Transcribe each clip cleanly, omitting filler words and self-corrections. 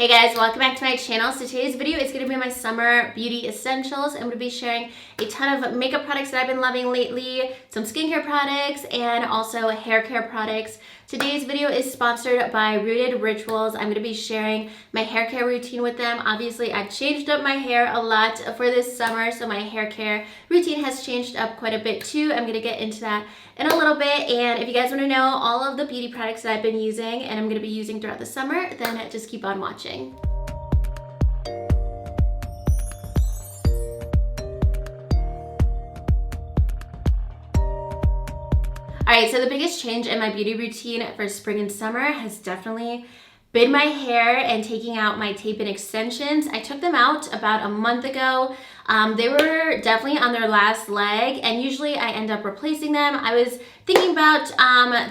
Hey guys, welcome back to my channel. So today's video is going to be my summer beauty essentials. I'm going to be sharing a ton of makeup products that I've been loving lately, some skincare products, and also hair care products. Today's video is sponsored by Rooted Rituals. I'm going to be sharing my hair care routine with them. Obviously, I've changed up my hair a lot for this summer, so my hair care routine has changed up quite a bit too. I'm going to get into that in a little bit, and if you guys want to know all of the beauty products that I've been using and I'm going to be using throughout the summer, then just keep on watching. Alright, so the biggest change in my beauty routine for spring and summer has definitely been my hair and taking out my tape and extensions. I took them out about a month ago. They were definitely on their last leg, and usually I end up replacing them. I was thinking about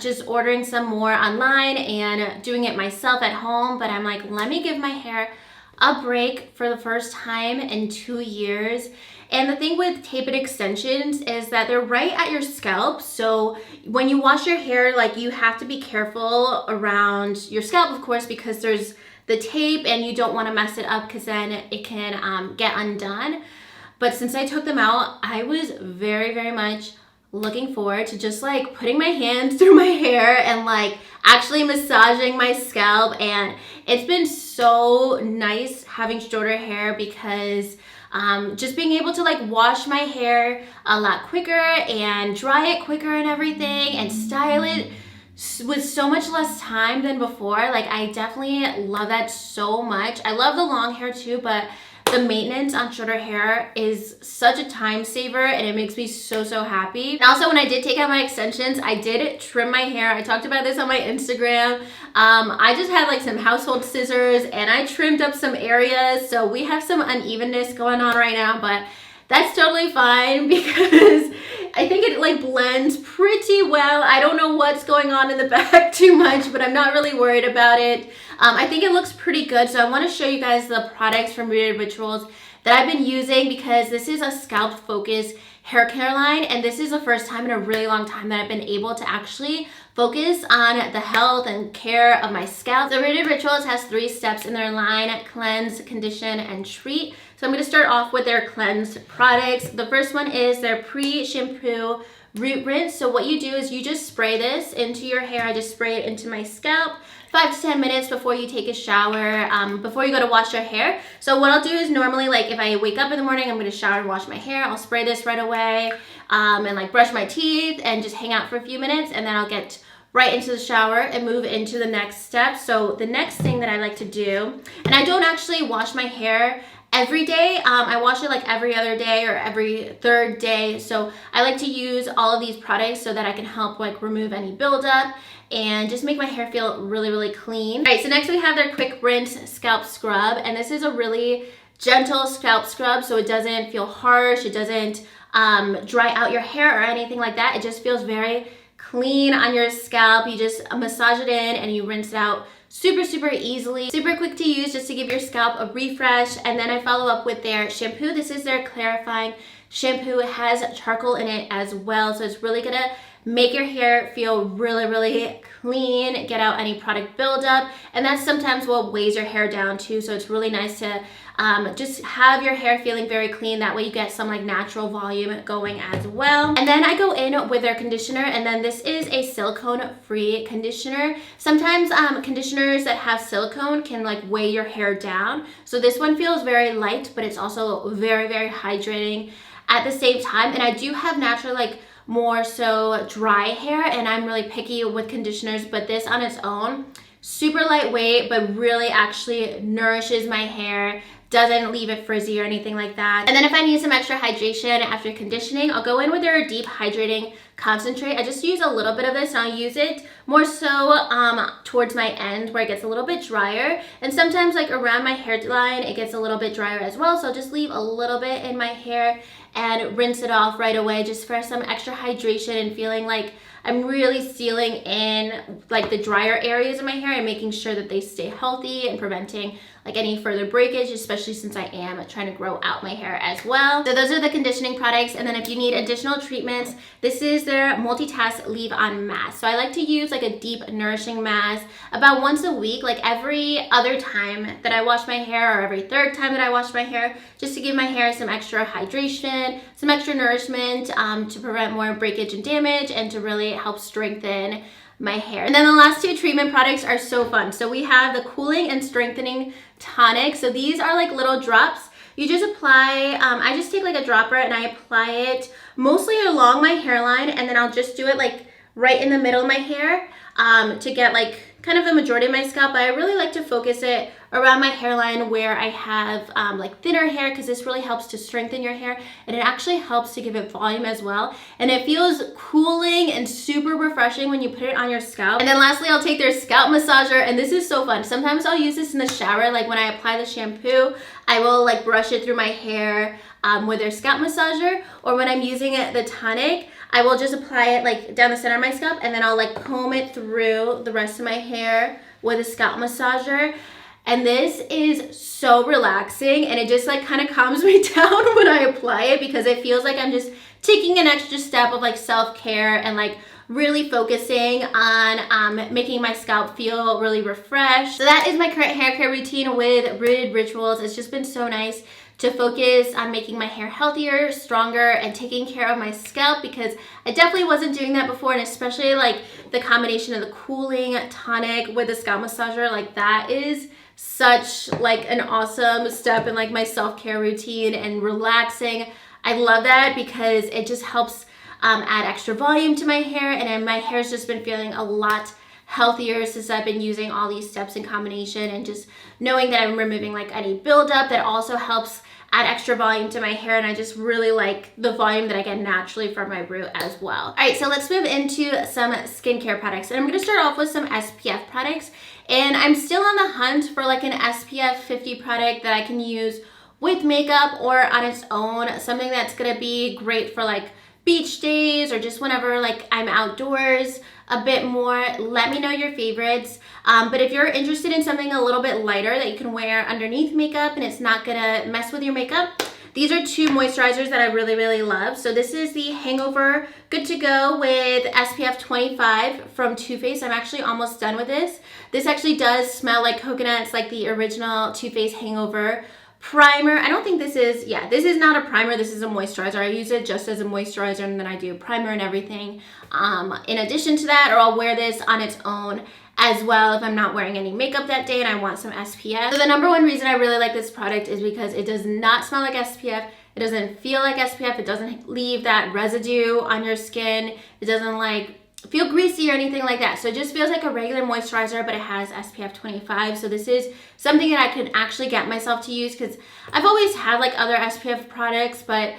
just ordering some more online and doing it myself at home, but I'm like, let me give my hair a break for the first time in 2 years. And the thing with tape and extensions is that they're right at your scalp. So when you wash your hair, like, you have to be careful around your scalp, of course, because there's the tape and you don't want to mess it up because then it can get undone. But since I took them out, I was very, very much looking forward to just like putting my hands through my hair and like actually massaging my scalp. And it's been so nice having shorter hair because just being able to like wash my hair a lot quicker and dry it quicker and everything and style it with so much less time than before. Like, I definitely love that so much. I love the long hair too, but the maintenance on shorter hair is such a time saver and it makes me so happy. And also, when I did take out my extensions, I did trim my hair. I talked about this on my Instagram. I just had like some household scissors and I trimmed up some areas. So we have some unevenness going on right now, but that's totally fine because I think it like blends pretty well. I don't know what's going on in the back too much, but I'm not really worried about it. I think it looks pretty good. So I want to show you guys the products from Rooted Rituals that I've been using because this is a scalp focused hair care line, and this is the first time in a really long time that I've been able to actually focus on the health and care of my scalp. So Rooted Rituals has 3 steps in their line: cleanse, condition, and treat. So I'm going to start off with their cleanse products. The first one is their pre-shampoo root rinse. So what you do is you just spray this into your hair. I just spray it into my scalp 5 to 10 minutes before you take a shower, before you go to wash your hair. So what I'll do is normally, like, if I wake up in the morning, I'm going to shower and wash my hair. I'll spray this right away and like brush my teeth and just hang out for a few minutes, and then I'll get right into the shower and move into the next step. So the next thing that I like to do, and I don't actually wash my hair every day. I wash it like every other day or every third day. So I like to use all of these products so that I can help like remove any buildup and just make my hair feel really clean. All right, so next we have their quick rinse scalp scrub, and this is a really gentle scalp scrub, so it doesn't feel harsh, it doesn't dry out your hair or anything like that. It just feels very clean on your scalp. You just massage it in and you rinse it out super easily, super quick to use, just to give your scalp a refresh. And then I follow up with their shampoo. This is their clarifying shampoo. It has charcoal in it as well, so it's really gonna make your hair feel really clean, get out any product buildup, and that's sometimes what weighs your hair down too. So it's really nice to just have your hair feeling very clean. That way you get some like natural volume going as well. And then I go in with their conditioner, and then this is a silicone free conditioner. Sometimes conditioners that have silicone can like weigh your hair down. So this one feels very light, but it's also very hydrating at the same time. And I do have natural like more so dry hair, and I'm really picky with conditioners, but this on its own, super lightweight, but really actually nourishes my hair, doesn't leave it frizzy or anything like that. And then if I need some extra hydration after conditioning, I'll go in with their deep hydrating concentrate. I just use a little bit of this, and I'll use it more so towards my end where it gets a little bit drier, and sometimes like around my hairline it gets a little bit drier as well. So I'll just leave a little bit in my hair and rinse it off right away just for some extra hydration and feeling like I'm really sealing in like the drier areas of my hair and making sure that they stay healthy and preventing like any further breakage, especially since I am trying to grow out my hair as well. So those are the conditioning products. And then if you need additional treatments, this is their Multitask Leave-On Mask. So I like to use like a deep nourishing mask about once a week, like every other time that I wash my hair or every third time that I wash my hair, just to give my hair some extra hydration, some extra nourishment, to prevent more breakage and damage, and to really help strengthen my hair. And then the last two treatment products are so fun. So we have the Cooling and Strengthening Tonic. So these are like little drops. You just apply, I just take like a dropper and I apply it mostly along my hairline, and then I'll just do it like right in the middle of my hair to get like kind of the majority of my scalp. But I really like to focus it around my hairline where I have like thinner hair, because this really helps to strengthen your hair, and it actually helps to give it volume as well. And it feels cooling and super refreshing when you put it on your scalp. And then lastly, I'll take their scalp massager, and this is so fun. Sometimes I'll use this in the shower, like when I apply the shampoo, I will like brush it through my hair with their scalp massager, or when I'm using the tonic, I will just apply it like down the center of my scalp, and then I'll like comb it through the rest of my hair with a scalp massager. And this is so relaxing, and it just like kind of calms me down when I apply it, because it feels like I'm just taking an extra step of like self-care and like really focusing on making my scalp feel really refreshed. So that is my current hair care routine with Rooted Rituals. It's just been so nice to focus on making my hair healthier, stronger, and taking care of my scalp, because I definitely wasn't doing that before. And especially like the combination of the cooling tonic with the scalp massager, like that is such like an awesome step in like my self-care routine and relaxing. I love that because it just helps add extra volume to my hair, and then my hair's just been feeling a lot healthier since I've been using all these steps in combination, and just knowing that I'm removing like any buildup, that also helps add extra volume to my hair. And I just really like the volume that I get naturally from my root as well. All right, so let's move into some skincare products, and I'm gonna start off with some SPF products. And I'm still on the hunt for like an SPF 50 product that I can use with makeup or on its own, something that's gonna be great for like beach days or just whenever like I'm outdoors a bit more. Let me know your favorites. But if you're interested in something a little bit lighter that you can wear underneath makeup and it's not gonna mess with your makeup, these are two moisturizers that I really, really love. So this is the Hangover Good to Go with SPF 25 from Too Faced. I'm actually almost done with this. This actually does smell like coconut. It's like the original Too Faced Hangover primer. I don't think this is, yeah, this is not a primer. This is a moisturizer. I use it just as a moisturizer, and then I do primer and everything in addition to that, or I'll wear this on its own as well if I'm not wearing any makeup that day and I want some SPF. So the number one reason I really like this product is because it does not smell like SPF. It doesn't feel like SPF. It doesn't leave that residue on your skin. It doesn't like feel greasy or anything like that. So it just feels like a regular moisturizer, but it has SPF 25. So this is something that I can actually get myself to use, because I've always had like other SPF products, but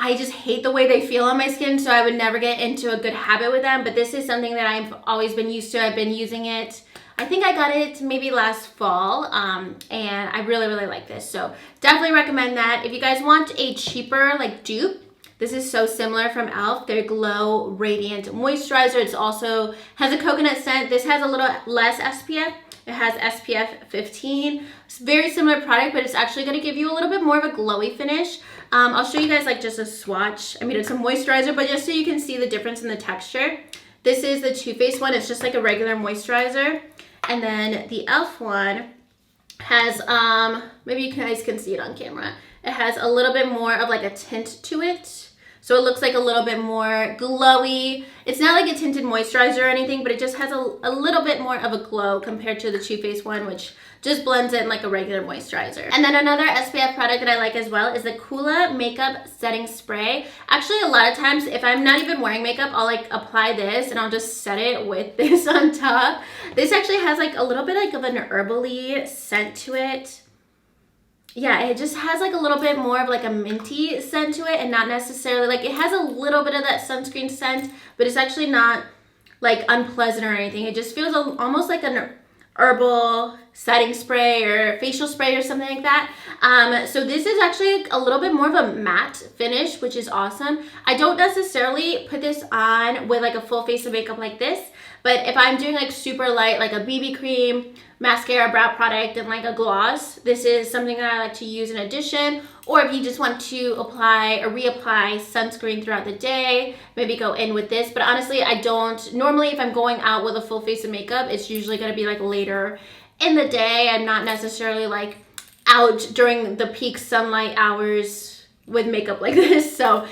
I just hate the way they feel on my skin, so I would never get into a good habit with them. But this is something that I've always been used to. I've been using it. I think I got it maybe last fall, and I really, really like this. So definitely recommend that. If you guys want a cheaper like dupe, this is so similar from e.l.f. Their Glow Radiant Moisturizer. It's also has a coconut scent. This has a little less SPF. It has SPF 15. It's a very similar product, but it's actually going to give you a little bit more of a glowy finish. I'll show you guys like just a swatch. I mean, it's a moisturizer, but just so you can see the difference in the texture. This is the Too Faced one. It's just like a regular moisturizer. And then the e.l.f. one has, maybe you guys can see it on camera. It has a little bit more of like a tint to it. So it looks like a little bit more glowy. It's not like a tinted moisturizer or anything, but it just has a little bit more of a glow compared to the Too Faced one, which just blends in like a regular moisturizer. And then another SPF product that I like as well is the Coola Makeup Setting Spray. Actually, a lot of times if I'm not even wearing makeup, I'll like apply this and I'll just set it with this on top. This actually has like a little bit like of an herbally scent to it. Yeah, it just has like a little bit more of like a minty scent to it, and not necessarily like, it has a little bit of that sunscreen scent, but it's actually not like unpleasant or anything. It just feels almost like an herbal setting spray or facial spray or something like that. So this is actually a little bit more of a matte finish, which is awesome. I don't necessarily put this on with like a full face of makeup like this, but if I'm doing like super light, like a BB cream, mascara, brow product, and like a gloss, this is something that I like to use in addition. Or if you just want to apply or reapply sunscreen throughout the day, maybe go in with this. But honestly, I don't, normally if I'm going out with a full face of makeup, it's usually gonna be like later in the day. I'm not necessarily like out during the peak sunlight hours with makeup like this. So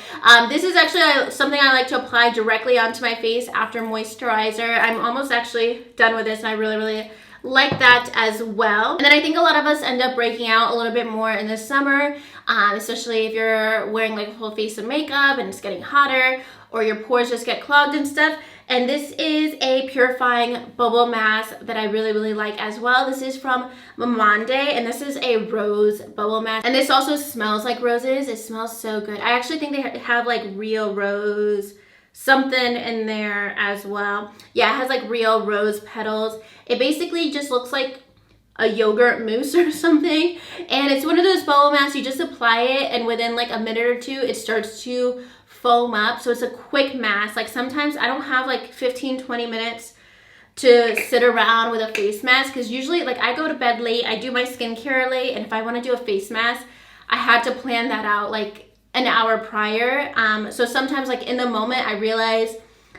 this is actually something I like to apply directly onto my face after moisturizer. I'm almost actually done with this and I really like that as well. And then I think a lot of us end up breaking out a little bit more in the summer, especially if you're wearing like a full face of makeup and it's getting hotter or your pores just get clogged and stuff. And this is a purifying bubble mask that I really like as well. This is from Mamonde, and this is a rose bubble mask. And this also smells like roses. It smells so good. I actually think they have like real rose something in there as well. Yeah, it has like real rose petals. It basically just looks like a yogurt mousse or something. And it's one of those bubble masks, you just apply it and within like a minute or two, it starts to foam up. So it's a quick mask. Like sometimes I don't have like 15-20 minutes to sit around with a face mask, because usually like I go to bed late, I do my skincare late, and if I want to do a face mask, I had to plan that out like an hour prior. So sometimes like in the moment I realize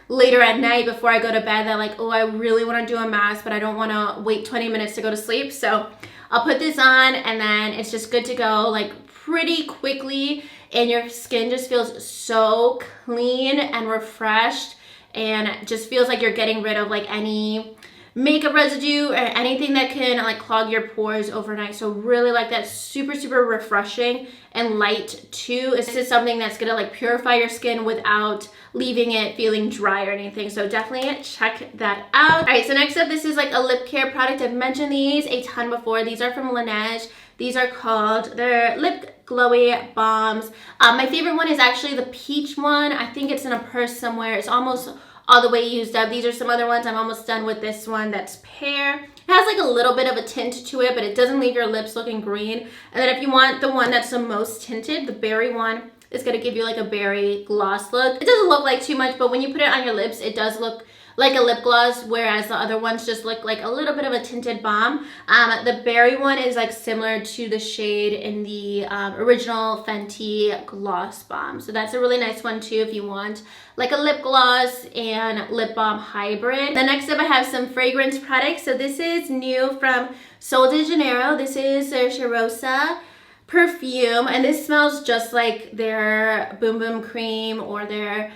later at night before I go to bed that like, oh, I really want to do a mask, but I don't want to wait 20 minutes to go to sleep. So I'll put this on and then it's just good to go like pretty quickly, and your skin just feels so clean and refreshed and just feels like you're getting rid of like any makeup residue or anything that can like clog your pores overnight. So really like that, super refreshing and light too. This is something that's gonna like purify your skin without leaving it feeling dry or anything. So definitely check that out. All right, so next up, this is like a lip care product. I've mentioned these a ton before. These are from Laneige. These are called, they're lip glowy balms. My favorite one is actually the peach one. I think it's in a purse somewhere. It's almost all the way used up. These are some other ones. I'm almost done with this one that's pear. It has like a little bit of a tint to it, but it doesn't leave your lips looking green. And then if you want the one that's the most tinted, the berry one is gonna give you like a berry gloss look. It doesn't look like too much, but when you put it on your lips, it does look like a lip gloss, whereas the other ones just look like a little bit of a tinted balm. The berry one is like similar to the shade in the original Fenty gloss balm. So that's a really nice one too if you want like a lip gloss and lip balm hybrid. Then next up I have some fragrance products. So this is new from Sol de Janeiro. This is their Cheirosa perfume, and this smells just like their Boom Boom cream or their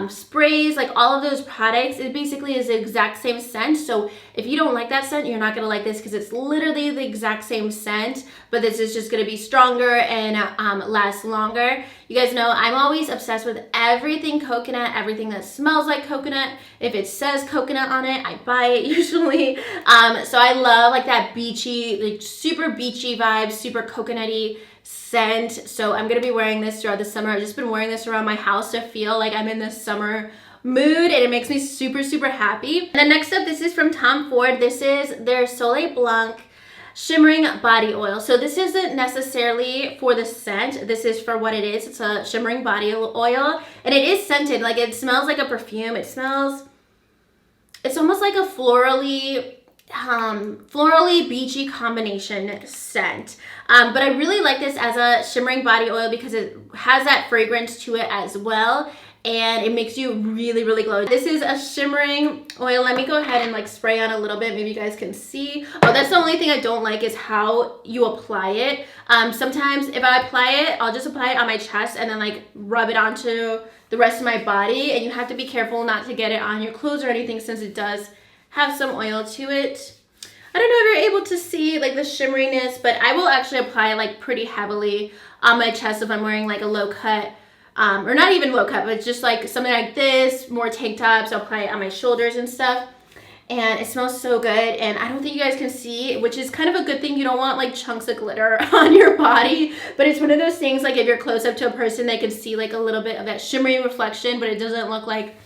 sprays, like all of those products. It basically is the exact same scent. So if you don't like that scent, you're not gonna like this because it's literally the exact same scent, but this is just gonna be stronger and last longer. You guys know I'm always obsessed with everything coconut, everything that smells like coconut. If it says coconut on it, I buy it usually. So I love like that beachy, like super beachy vibe, super coconutty scent. So I'm gonna be wearing this throughout the summer. I've just been wearing this around my house to feel like I'm in this summer mood, and it makes me super happy. And then next up, this is from Tom Ford. This is their Soleil Blanc shimmering body oil. So this isn't necessarily for the scent. This is for what it is. It's a shimmering body oil, and it is scented. Like it smells like a perfume. It smells, it's almost like a florally beachy combination scent. But I really like this as a shimmering body oil because it has that fragrance to it as well, and it makes you really glow. This is a shimmering oil. Let me go ahead and like spray on a little bit. Maybe you guys can see. Oh, that's the only thing I don't like is how you apply it. Sometimes if I apply it, I'll just apply it on my chest and then like rub it onto the rest of my body, and you have to be careful not to get it on your clothes or anything since it does have some oil to it. I don't know if you're able to see like the shimmeriness, but I will actually apply it like pretty heavily on my chest if I'm wearing like a low cut, or not even low cut, but just like something like this, more tank tops. I'll apply it on my shoulders and stuff. And it smells so good, and I don't think you guys can see, which is kind of a good thing. You don't want like chunks of glitter on your body, but it's one of those things like if you're close up to a person, they can see like a little bit of that shimmery reflection, but it doesn't look like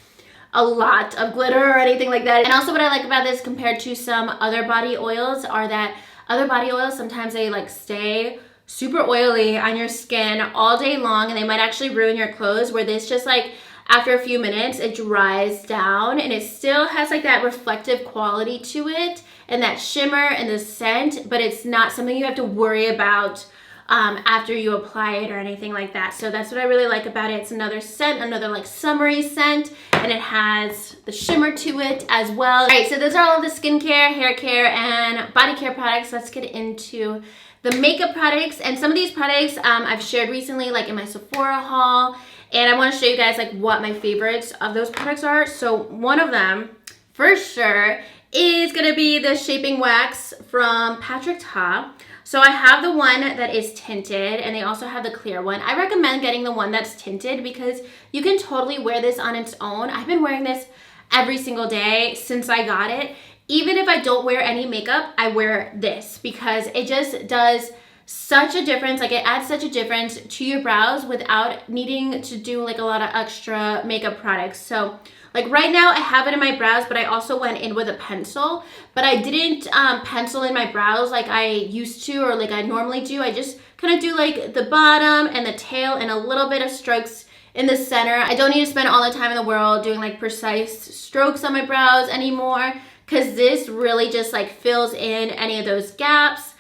a lot of glitter or anything like that. And also what I like about this compared to some other body oils are that other body oils, sometimes they like stay super oily on your skin all day long and they might actually ruin your clothes, where this just like after a few minutes it dries down and it still has like that reflective quality to it and that shimmer and the scent, but it's not something you have to worry about after you apply it or anything like that. So that's what I really like about it. It's another scent, another like summery scent, and it has the shimmer to it as well. All right, so those are all of the skincare, hair care, and body care products. Let's get into the makeup products. And some of these products I've shared recently, like in my Sephora haul, and I want to show you guys like what my favorites of those products are. So one of them for sure is going to be the Shaping Wax from Patrick Ta. So I have the one that is tinted and they also have the clear one. I recommend getting the one that's tinted because you can totally wear this on its own. I've been wearing this every single day since I got it. Even if I don't wear any makeup, I wear this because it just does such a difference. Like it adds such a difference to your brows without needing to do like a lot of extra makeup products. So like right now I have it in my brows, but I also went in with a pencil, but I didn't pencil in my brows like I used to or like I normally do. I just kind of do like the bottom and the tail and a little bit of strokes in the center. I don't need to spend all the time in the world doing like precise strokes on my brows anymore because this really just like fills in any of those gaps.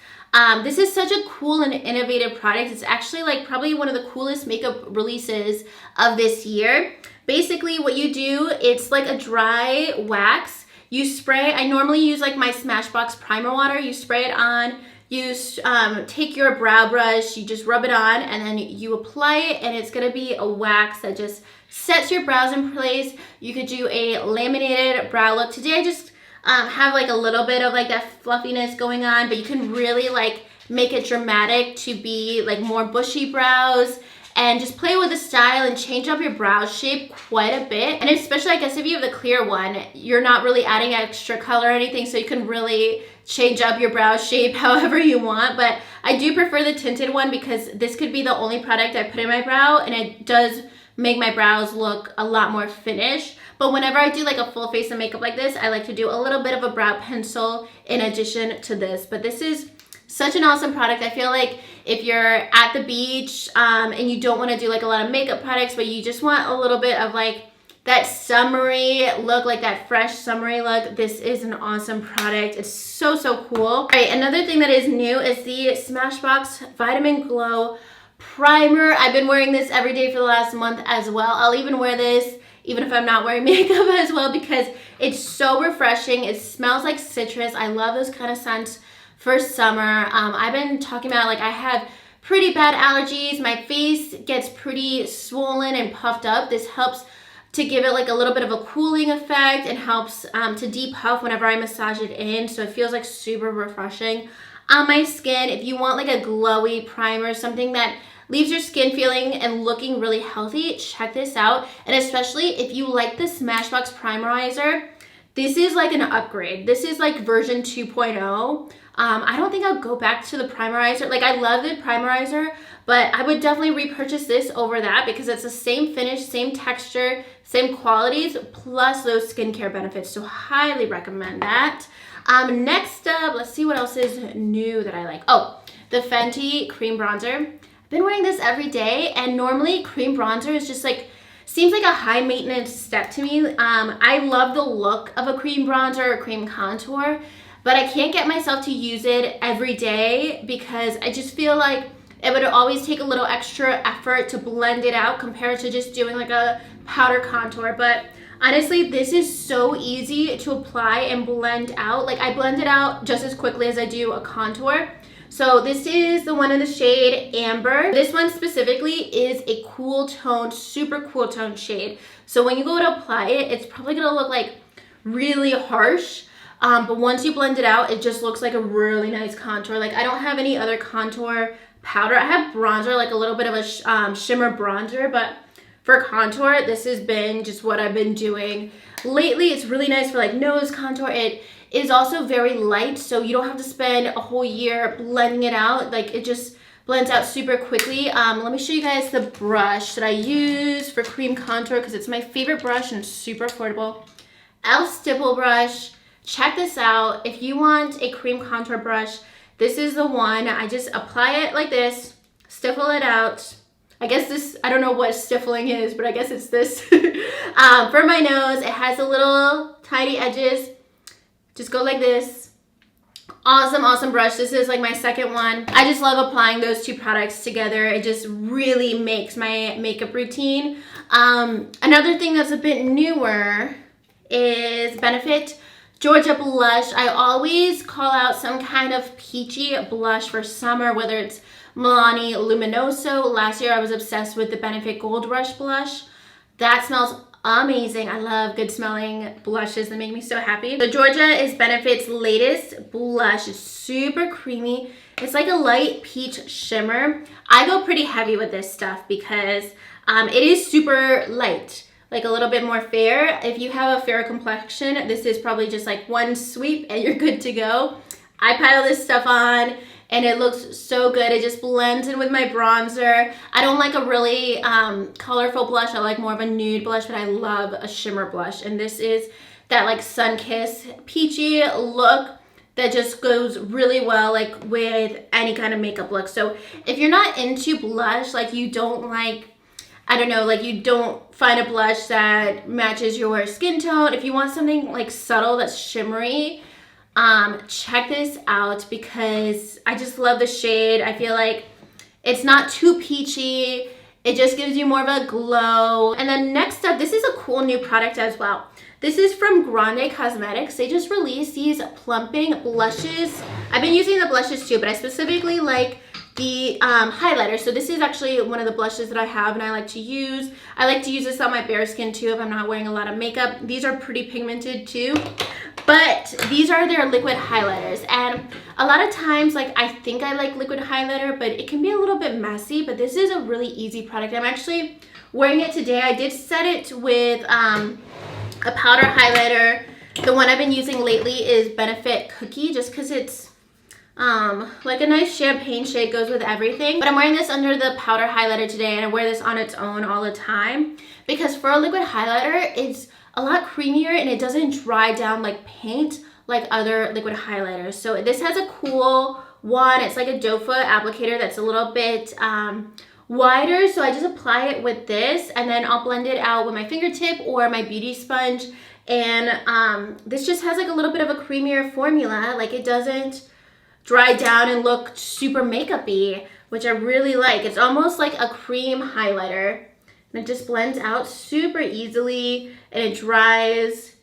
This is such a cool and innovative product. It's actually like probably one of the coolest makeup releases of this year. Basically what you do, it's like a dry wax. You spray, I normally use like my Smashbox primer water. You spray it on, you take your brow brush, you just rub it on and then you apply it and it's gonna be a wax that just sets your brows in place. You could do a laminated brow look. Today I just have like a little bit of like that fluffiness going on, but you can really like make it dramatic to be like more bushy brows and just play with the style and change up your brow shape quite a bit. And especially I guess if you have the clear one, you're not really adding extra color or anything, so you can really change up your brow shape however you want. But I do prefer the tinted one because this could be the only product I put in my brow and it does make my brows look a lot more finished. But whenever I do like a full face of makeup like this, I like to do a little bit of a brow pencil in addition to this. But this is such an awesome product. I feel like if you're at the beach and you don't want to do like a lot of makeup products, but you just want a little bit of like that summery look, like that fresh summery look, this is an awesome product. It's so, so cool. All right, another thing that is new is the Smashbox Vitamin Glow Primer. I've been wearing this every day for the last month as well. I'll even wear this even if I'm not wearing makeup as well because it's so refreshing. It smells like citrus. I love those kind of scents for summer. I've been talking about like I have pretty bad allergies. My face gets pretty swollen and puffed up. This helps to give it like a little bit of a cooling effect and helps to depuff whenever I massage it in. So it feels like super refreshing on my skin. If you want like a glowy primer, something that leaves your skin feeling and looking really healthy, check this out. And especially if you like the Smashbox Primerizer, this is like an upgrade. This is like version 2.0. I don't think I'll go back to the Primerizer. Like I love the Primerizer, but I would definitely repurchase this over that because it's the same finish, same texture, same qualities, plus those skincare benefits. So highly recommend that. Next up, let's see what else is new that I like. Oh, the Fenty Cream Bronzer. I've been wearing this every day and normally cream bronzer is just like, seems like a high maintenance step to me. I love the look of a cream bronzer or cream contour, but I can't get myself to use it every day because I just feel like it would always take a little extra effort to blend it out compared to just doing like a powder contour. But honestly, this is so easy to apply and blend out. Like I blend it out just as quickly as I do a contour. So this is the one in the shade Amber. This one specifically is a cool tone, super cool tone shade. So when you go to apply it, it's probably gonna look like really harsh. But once you blend it out, it just looks like a really nice contour. Like I don't have any other contour powder. I have bronzer, like a little bit of a shimmer bronzer, but for contour, this has been just what I've been doing lately. It's really nice for like nose contour. It is also very light, so you don't have to spend a whole year blending it out. Like it just blends out super quickly. Let me show you guys the brush that I use for cream contour because it's my favorite brush and super affordable. e.l.f. Stipple brush. Check this out. If you want a cream contour brush, this is the one. I just apply it like this, stiffle it out. I guess this, I don't know what stiffling is, but I guess it's this. For my nose, it has the little tiny edges. Just go like this. Awesome, awesome brush. This is like my second one. I just love applying those two products together. It just really makes my makeup routine. Another thing that's a bit newer is Benefit Georgia Blush. I always call out some kind of peachy blush for summer, whether it's Milani Luminoso. Last year I was obsessed with the Benefit Gold Rush blush. That smells amazing. I love good smelling blushes that make me so happy. So Georgia is Benefit's latest blush. It's super creamy. It's like a light peach shimmer. I go pretty heavy with this stuff because it is super light, like a little bit more fair. If you have a fair complexion, this is probably just like one sweep and you're good to go. I pile this stuff on and it looks so good. It just blends in with my bronzer. I don't like a really colorful blush. I like more of a nude blush, but I love a shimmer blush. And this is that like sun-kissed peachy look that just goes really well like with any kind of makeup look. So if you're not into blush, like you don't like, I don't know, like you don't find a blush that matches your skin tone, if you want something like subtle that's shimmery, check this out because I just love the shade. I feel like it's not too peachy. It just gives you more of a glow. And then next up, this is a cool new product as well. This is from Grande Cosmetics. They just released these plumping blushes. I've been using the blushes too, but I specifically like the highlighter. So this is actually one of the blushes that I have and I like to use. I like to use this on my bare skin too if I'm not wearing a lot of makeup. These are pretty pigmented too. But these are their liquid highlighters, and a lot of times, like, I think I like liquid highlighter, but it can be a little bit messy, but this is a really easy product. I'm actually wearing it today. I did set it with a powder highlighter. The one I've been using lately is Benefit Cookie, just because it's like a nice champagne shade, goes with everything. But I'm wearing this under the powder highlighter today, and I wear this on its own all the time, because for a liquid highlighter, it's a lot creamier and it doesn't dry down like paint like other liquid highlighters. So this has a cool one. It's like a doe foot applicator that's a little bit wider. So I just apply it with this and then I'll blend it out with my fingertip or my beauty sponge. And this just has like a little bit of a creamier formula. Like it doesn't dry down and look super makeup-y, which I really like. It's almost like a cream highlighter. And it just blends out super easily and it dries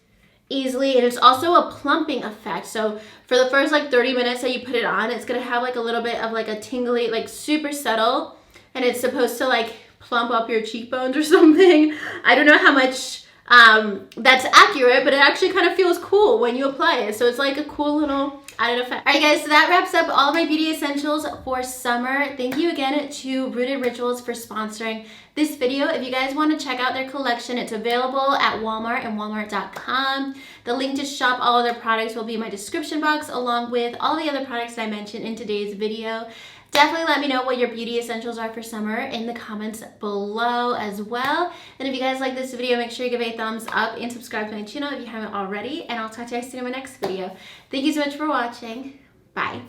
easily, and it's also a plumping effect. So for the first like 30 minutes that you put it on, it's gonna have like a little bit of like a tingly, like super subtle, and it's supposed to like plump up your cheekbones or something. I don't know how much that's accurate, but it actually kind of feels cool when you apply it. So it's like a cool little added effect. All right guys, so that wraps up all my beauty essentials for summer. Thank you again to Rooted Rituals for sponsoring this video. If you guys want to check out their collection, it's available at Walmart and walmart.com. The link to shop all of their products will be in my description box, along with all the other products that I mentioned in today's video. Definitely let me know what your beauty essentials are for summer in the comments below as well. And if you guys like this video, make sure you give it a thumbs up and subscribe to my channel if you haven't already. And I'll talk to you guys soon in my next video. Thank you so much for watching. Bye.